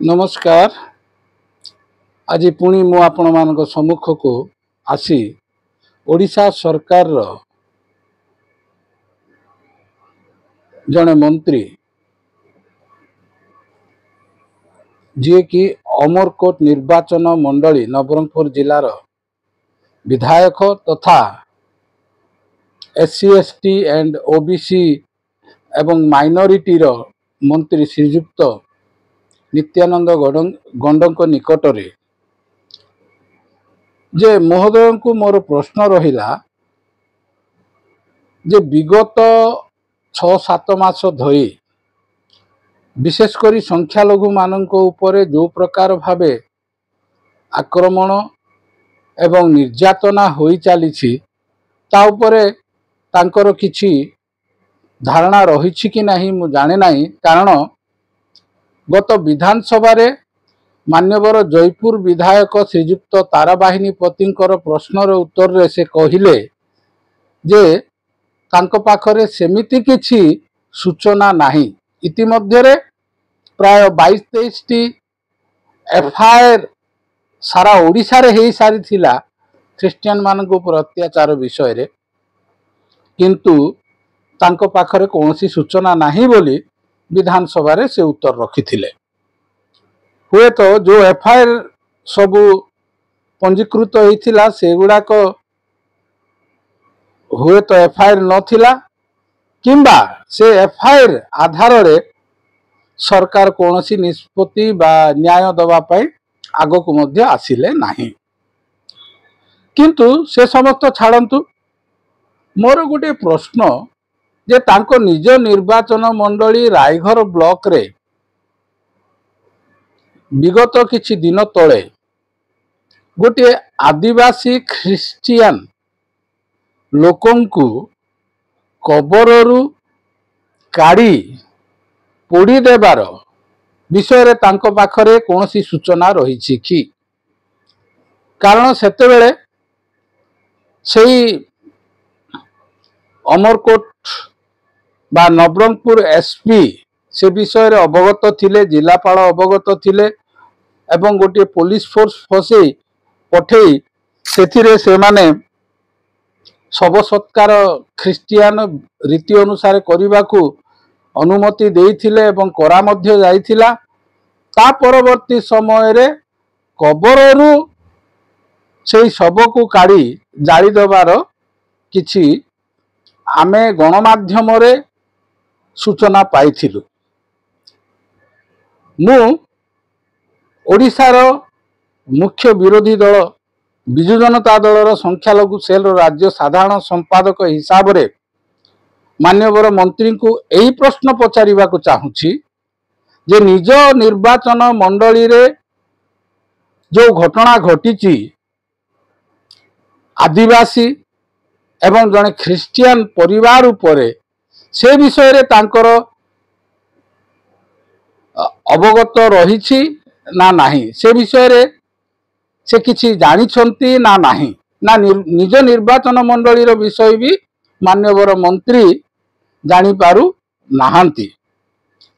नमस्कार। आज पुणी मु आपण मान सम्मुख को आसी ओडिशा सरकार रो जने मंत्री जी कि अमरकोट निर्वाचन मंडली नवरंगपुर जिलार विधायक तथा एससी एसटी एंड ओबीसी एवं माइनॉरिटी रो मंत्री श्रीयुक्त नित्यानंद गंड निकट रे जे महोदय को मोर प्रश्न रहिला जे विगत 6-7 मास धरी विशेषकर संख्यालघु मानक उपरे जो प्रकार भावे आक्रमण एवं निर्यातना होई चली ता उपरे तांकर किछि धारणा रही कि नहीं मु जाने नहीं। कारण गत विधानसभा रे मान्यवर जयपुर विधायक श्रीयुक्त ताराबाहिनी पतिंकर प्रश्नर उत्तर रे से कहिले जे तांको पाखरे सेमिति किछि सूचना नाही। इतिमध्ये प्राय 22-23 टी एफआईआर सारा ओडिशा रे हेई सारी थिला ख्रिस्टियन मानक ऊपर अत्याचार विषय रे, किंतु तांको पाखरे कोनोसी सूचना नाही बोली विधानसभा रे से उत्तर रखिथिले। हुए तो जो एफआईआर सबु पंजीकृत होइथिला सेगुडाक हुए तो एफआईआर नथिला किंबा से एफआईआर आधार रे सरकार कोनोसी निष्पत्ति बा न्याय दबा पाई आगो को मध्य आसिले नाही। किंतु से समस्त छाड़ंतु, मोर गोटे प्रश्न जे तांको निज निर्वाचन मंडली रायघर ब्लॉक रे विगत किछि दिन तले गोटे आदिवासी ख्रिस्टियन लोकंकु कबररू काढ़ी पोड़ी देवार विषय रे तांको पाखरे कोनोसी सूचना रही कि? कारण सेतेबेले सेई अमरकोट बा नवरंगपुर एसपी से विषय रे अवगत थिले, जिलापाल अवगत थिले एवं गोटे पुलिस फोर्स फसई पठेई सेथिरे से माने शव सत्कार ख्रिस्टियन रीति अनुसार करने अनुमति देइथिले एवं करा मध्य जाइथिला। ता परवर्ती समय रे कबररू से शव को काढ़ी जाली देवार किछि आमे गणमाध्यम रे सूचना पाइथिलु। मु ओडिशार मुख्य विरोधी दल विजु जनता दलर संख्यालघु सेल राज्य साधारण संपादक हिसाब रे मान्यवर मंत्री को यही प्रश्न पचारिबा को चाहूची जे निज निर्वाचन मंडली रे जो घटना घटी आदिवासी एवं जने ख्रिस्टियन परिवार उपरे से विषय रे तांकर अवगत रही ना नहीं, से विषय रे से किछि जानी छंती ना नहीं, ना निज निर्वाचन मंडली रो विषय भी मान्यवर मंत्री जानी पारु नाहांती।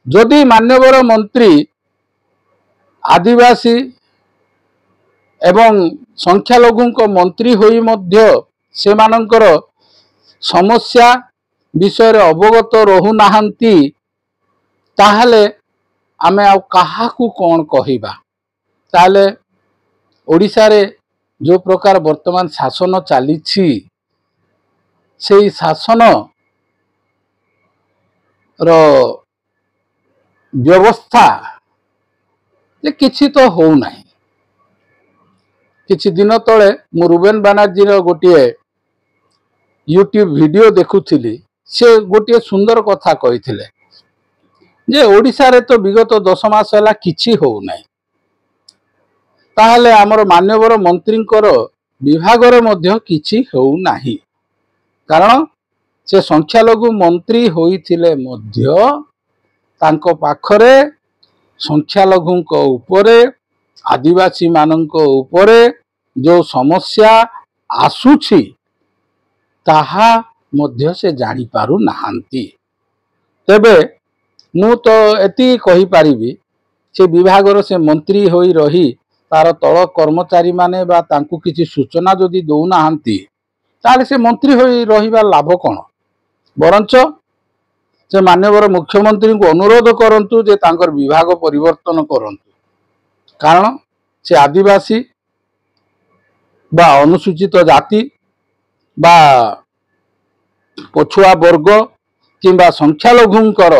जदि मान्यवर मंत्री आदिवासी एवं संख्यालघु मंत्री होई मध्य से मानकर समस्या विषय रे अवगत रहु नाहांती, ताहले आमे आ काहाकू कोन कहिबा? ताहले ओडिशा रे जो प्रकार वर्तमान शासन चली से शासन रो व्यवस्था जे किछि तो हो नाही। किछि दिन तले मु रुबेन बानर्जी रो गोटे यूट्यूब वीडियो देखुथिली, से गोटे सुंदर कथा कहिथिले जे ओडिशा रे तो विगत 10 मास होला किछि हो नाही, ताहले आमर मान्यवर मंत्रींकर विभाग रे मध्य किछि हो नाही। कारण से संख्यालघु मंत्री होइथिले मध्य तांको पाखरे संख्यालघुंको उपरे आदिवासी मानंको उपरे जो समस्या आसुछि ताहा मध्य से जानी पारु नाहांती। तेबे मु तो एति कहि पारिबी से विभागर से मंत्री होई रही तार तल कर्मचारी माने बा तांकु किसी सूचना जदि दौना ताले से मंत्री होई रहिबार लाभ कौन? बरंच से माननीय मुख्यमंत्री को अनुरोध करंतु जे तांकर विभाग परिवर्तन करंतु, कारण से आदिवासी बा अनुसूचित जाति बा पछुआ वर्ग किंबा संख्यालघुंकर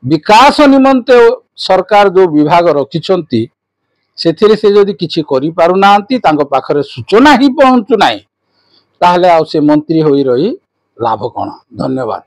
विकास निमंते सरकार जो विभाग रखिछंती सेथिरे से जदि किछि करि पारु नांती, तांको पाखरे सूचना ही पहुंचु नाही, ताहले आ से मंत्री होई रही लाभ कौन? धन्यवाद।